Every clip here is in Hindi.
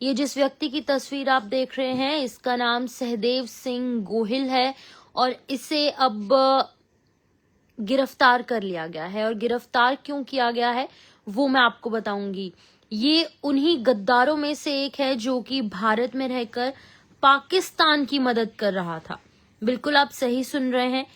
ये जिस व्यक्ति की तस्वीर आप देख रहे हैं इसका नाम सहदेव सिंह गोहिल है और इसे अब गिरफ्तार कर लिया गया है। और गिरफ्तार क्यों किया गया है वो मैं आपको बताऊंगी। ये उन्हीं गद्दारों में से एक है जो कि भारत में रहकर पाकिस्तान की मदद कर रहा था। बिल्कुल आप सही सुन रहे हैं,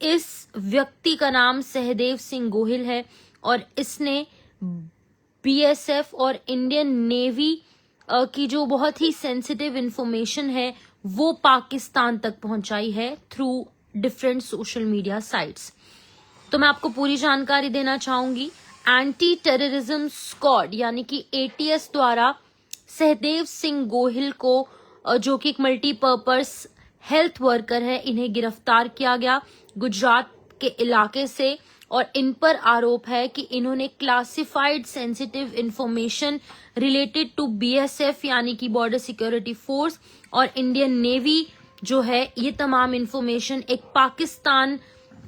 इस व्यक्ति का नाम सहदेव सिंह गोहिल है और इसने बीएसएफ और इंडियन नेवी की जो बहुत ही सेंसिटिव इंफॉर्मेशन है वो पाकिस्तान तक पहुंचाई है through different social media sites. तो मैं आपको पूरी जानकारी देना चाहूंगी। एंटी टेररिज्म स्क्वाड यानी कि एटीएस द्वारा सहदेव सिंह गोहिल को जो कि एक मल्टीपर्पज हेल्थ वर्कर है, इन्हें गिरफ्तार किया गया गुजरात के इलाके से और इन पर आरोप है कि इन्होंने classified sensitive information related to BSF यानी कि बॉर्डर सिक्योरिटी फोर्स और इंडियन नेवी जो है ये तमाम इंफॉर्मेशन एक पाकिस्तान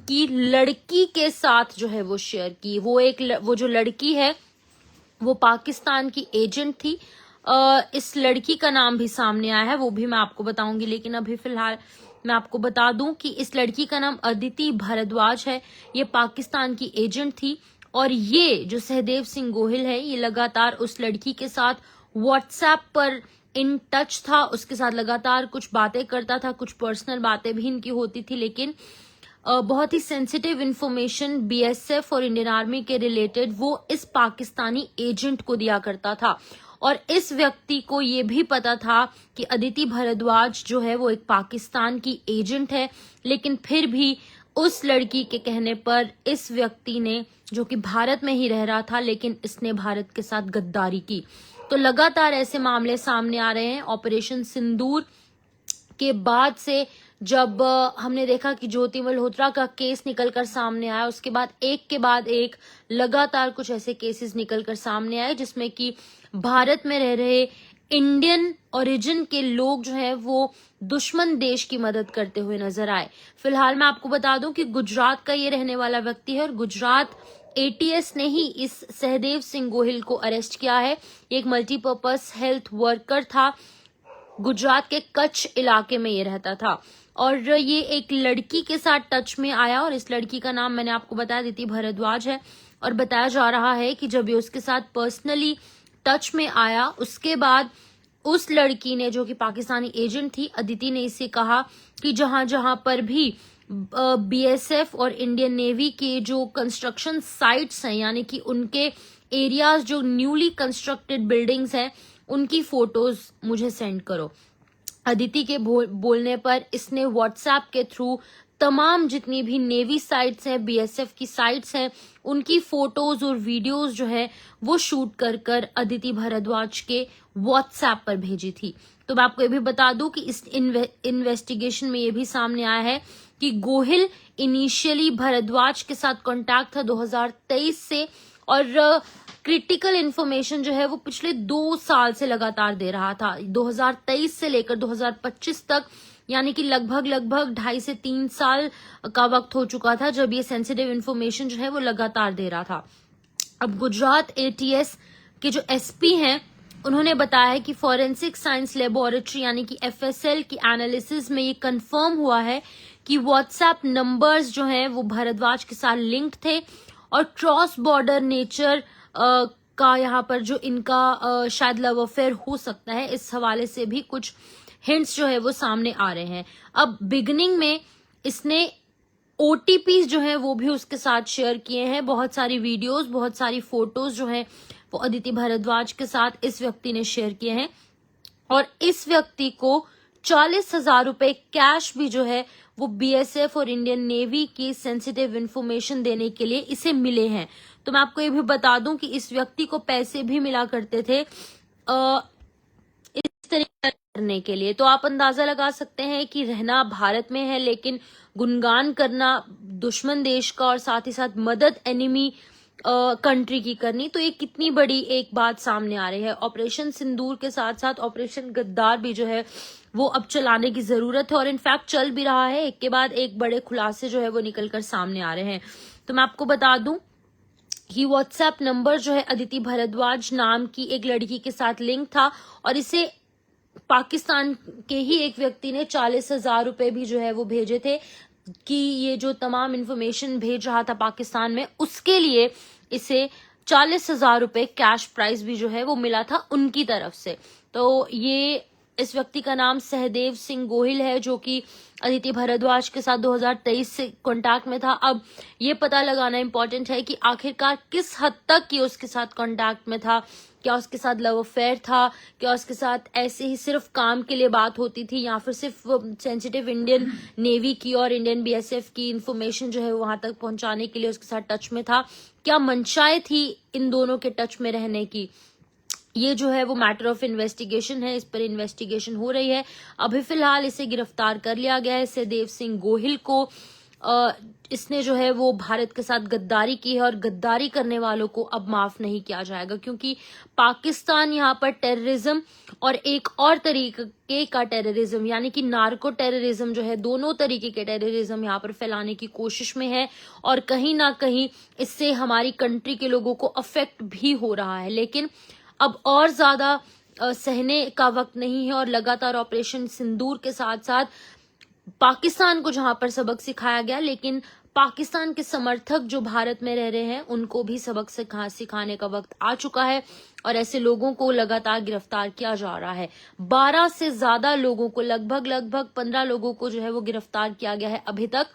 की लड़की के साथ जो है वो शेयर की। वो जो लड़की है वो पाकिस्तान की एजेंट थी। इस लड़की का नाम भी सामने आया है, वो भी मैं आपको बताऊंगी, लेकिन अभी फिलहाल मैं आपको बता दूं कि इस लड़की का नाम अदिति भारद्वाज है। ये पाकिस्तान की एजेंट थी और ये जो सहदेव सिंह गोहिल है ये लगातार उस लड़की के साथ व्हाट्सएप पर इन टच था, उसके साथ लगातार कुछ बातें करता था, कुछ पर्सनल बातें भी इनकी होती थी, लेकिन बहुत ही सेंसिटिव इंफॉर्मेशन बीएसएफ और इंडियन आर्मी के रिलेटेड वो इस पाकिस्तानी एजेंट को दिया करता था। और इस व्यक्ति को ये भी पता था कि अदिति भारद्वाज जो है वो एक पाकिस्तान की एजेंट है, लेकिन फिर भी उस लड़की के कहने पर इस व्यक्ति ने, जो कि भारत में ही रह रहा था लेकिन इसने भारत के साथ गद्दारी की। तो लगातार ऐसे मामले सामने आ रहे हैं। ऑपरेशन सिंदूर के बाद से जब हमने देखा कि ज्योति मल्होत्रा का केस निकलकर सामने आया, उसके बाद एक के बाद एक लगातार कुछ ऐसे केसेस निकलकर सामने आए जिसमें कि भारत में रह रहे इंडियन ओरिजिन के लोग जो है वो दुश्मन देश की मदद करते हुए नजर आए। फिलहाल मैं आपको बता दूं कि गुजरात का ये रहने वाला व्यक्ति है और गुजरात एटीएस ने ही इस सहदेव सिंह गोहिल को अरेस्ट किया है। एक मल्टीपर्पज हेल्थ वर्कर था, गुजरात के कच्छ इलाके में ये रहता था और ये एक लड़की के साथ टच में आया और इस लड़की का नाम मैंने आपको बताया अदिति भारद्वाज है। और बताया जा रहा है कि जब ये उसके साथ पर्सनली टच में आया उसके बाद उस लड़की ने, जो कि पाकिस्तानी एजेंट थी, अदिति ने इसे कहा कि जहां जहां पर भी बीएसएफ और इंडियन नेवी के जो कंस्ट्रक्शन साइट्स हैं यानी कि उनके एरियाज जो न्यूली कंस्ट्रक्टेड बिल्डिंग्स हैं उनकी फोटोज मुझे सेंड करो। अदिति के बोलने पर इसने व्हाट्सएप के थ्रू तमाम जितनी भी नेवी साइट्स हैं, बीएसएफ की साइट्स हैं, उनकी फोटोज और वीडियोस जो है वो शूट कर अदिति भारद्वाज के व्हाट्सएप पर भेजी थी। तो मैं आपको ये भी बता दूं कि इस इन्वेस्टिगेशन में ये भी सामने आया है कि गोहिल इनिशियली भारद्वाज के साथ कांटेक्ट था 2023 से और क्रिटिकल इन्फॉर्मेशन जो है वो पिछले 2 साल से लगातार दे रहा था। 2023 से लेकर 2025 तक यानी कि लगभग 2.5 से 3 साल का वक्त हो चुका था जब ये सेंसिटिव इन्फॉर्मेशन जो है वो लगातार दे रहा था। अब गुजरात एटीएस के जो एसपी हैं उन्होंने बताया है कि फॉरेंसिक साइंस लेबोरेटरी यानी कि एफएसएल की एनालिसिस में ये कंफर्म हुआ है कि व्हाट्सएप नंबर्स जो हैं वो भारद्वाज के साथ लिंक्ड थे और क्रॉस बॉर्डर नेचर का यहाँ पर जो इनका शायद लव अफेयर हो सकता है, इस हवाले से भी कुछ हिंट्स जो है वो सामने आ रहे हैं। अब बिगिनिंग में इसने ओटीपीज जो है वो भी उसके साथ शेयर किए हैं, बहुत सारी वीडियोस, बहुत सारी फोटोज जो है वो अदिति भारद्वाज के साथ इस व्यक्ति ने शेयर किए हैं और इस व्यक्ति को 40,000 रुपए कैश भी जो है वो बीएसएफ और इंडियन नेवी की सेंसिटिव इंफॉर्मेशन देने के लिए इसे मिले हैं। तो मैं आपको ये भी बता दूं कि इस व्यक्ति को पैसे भी मिला करते थे इस तरीके करने के लिए। तो आप अंदाजा लगा सकते हैं कि रहना भारत में है लेकिन गुणगान करना दुश्मन देश का और साथ ही साथ मदद एनिमी कंट्री की करनी, तो ये कितनी बड़ी एक बात सामने आ रही है। ऑपरेशन सिंदूर के साथ साथ ऑपरेशन गद्दार भी जो है वो अब चलाने की जरूरत है और इनफैक्ट चल भी रहा है। एक के बाद एक बड़े खुलासे जो है वो निकलकर सामने आ रहे हैं। तो मैं आपको बता दूं ही व्हाट्सएप नंबर जो है अदिति भारद्वाज नाम की एक लड़की के साथ लिंक था और इसे पाकिस्तान के ही एक व्यक्ति ने 40,000 रुपए भी जो है वो भेजे थे कि ये जो तमाम इन्फॉर्मेशन भेज रहा था पाकिस्तान में, उसके लिए इसे 40,000 रुपए कैश प्राइज भी जो है वो मिला था उनकी तरफ से। तो ये इस व्यक्ति का नाम सहदेव सिंह गोहिल है, जो कि अदिति भारद्वाज के साथ 2023 से कांटेक्ट में था। अब ये पता लगाना इम्पोर्टेंट है कि आखिरकार किस हद तक ये उसके साथ कांटेक्ट में था। क्या उसके साथ लव अफेयर था, क्या उसके साथ ऐसे ही सिर्फ काम के लिए बात होती थी, या फिर सिर्फ सेंसिटिव इंडियन नेवी की और इंडियन बीएसएफ की इंफॉर्मेशन जो है वहां तक पहुंचाने के लिए उसके साथ टच में था। क्या मंशाएं थी इन दोनों के टच में रहने की, ये जो है वो मैटर ऑफ इन्वेस्टिगेशन है। इस पर इन्वेस्टिगेशन हो रही है। अभी फिलहाल इसे गिरफ्तार कर लिया गया है, सहदेव सिंह गोहिल को। इसने जो है वो भारत के साथ गद्दारी की है और गद्दारी करने वालों को अब माफ नहीं किया जाएगा, क्योंकि पाकिस्तान यहाँ पर टेररिज्म और एक और तरीके का टेररिज्म यानी कि नार्को टेररिज्म जो है, दोनों तरीके के टेररिज्म यहाँ पर फैलाने की कोशिश में है और कहीं ना कहीं इससे हमारी कंट्री के लोगों को अफेक्ट भी हो रहा है। लेकिन अब और ज्यादा सहने का वक्त नहीं है और लगातार ऑपरेशन सिंदूर के साथ साथ पाकिस्तान को जहां पर सबक सिखाया गया, लेकिन पाकिस्तान के समर्थक जो भारत में रह रहे हैं उनको भी सबक सिखाने का वक्त आ चुका है और ऐसे लोगों को लगातार गिरफ्तार किया जा रहा है। 12 से ज्यादा लोगों को, लगभग 15 लोगों को जो है वो गिरफ्तार किया गया है अभी तक,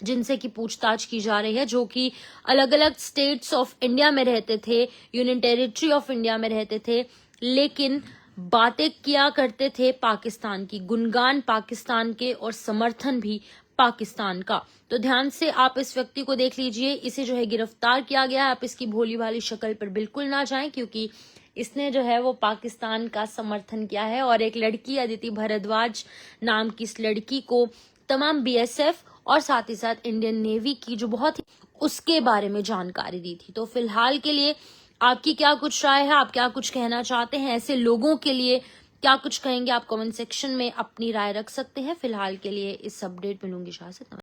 जिनसे की पूछताछ की जा रही है, जो कि अलग अलग स्टेट्स ऑफ इंडिया में रहते थे, यूनियन टेरिटरी ऑफ इंडिया में रहते थे, लेकिन बातें किया करते थे पाकिस्तान की, गुणगान पाकिस्तान के और समर्थन भी पाकिस्तान का। तो ध्यान से आप इस व्यक्ति को देख लीजिए, इसे जो है गिरफ्तार किया गया है। आप इसकी भोली भाली शक्ल पर बिल्कुल ना जाएं, क्योंकि इसने जो है वो पाकिस्तान का समर्थन किया है और एक लड़की अदिति भारद्वाज नाम की इस लड़की को तमाम बीएसएफ और साथ ही साथ इंडियन नेवी की जो बहुत उसके बारे में जानकारी दी थी। तो फिलहाल के लिए आपकी क्या कुछ राय है, आप क्या कुछ कहना चाहते हैं, ऐसे लोगों के लिए क्या कुछ कहेंगे, आप कमेंट सेक्शन में अपनी राय रख सकते हैं। फिलहाल के लिए इस अपडेट में लूंगी इजाजत।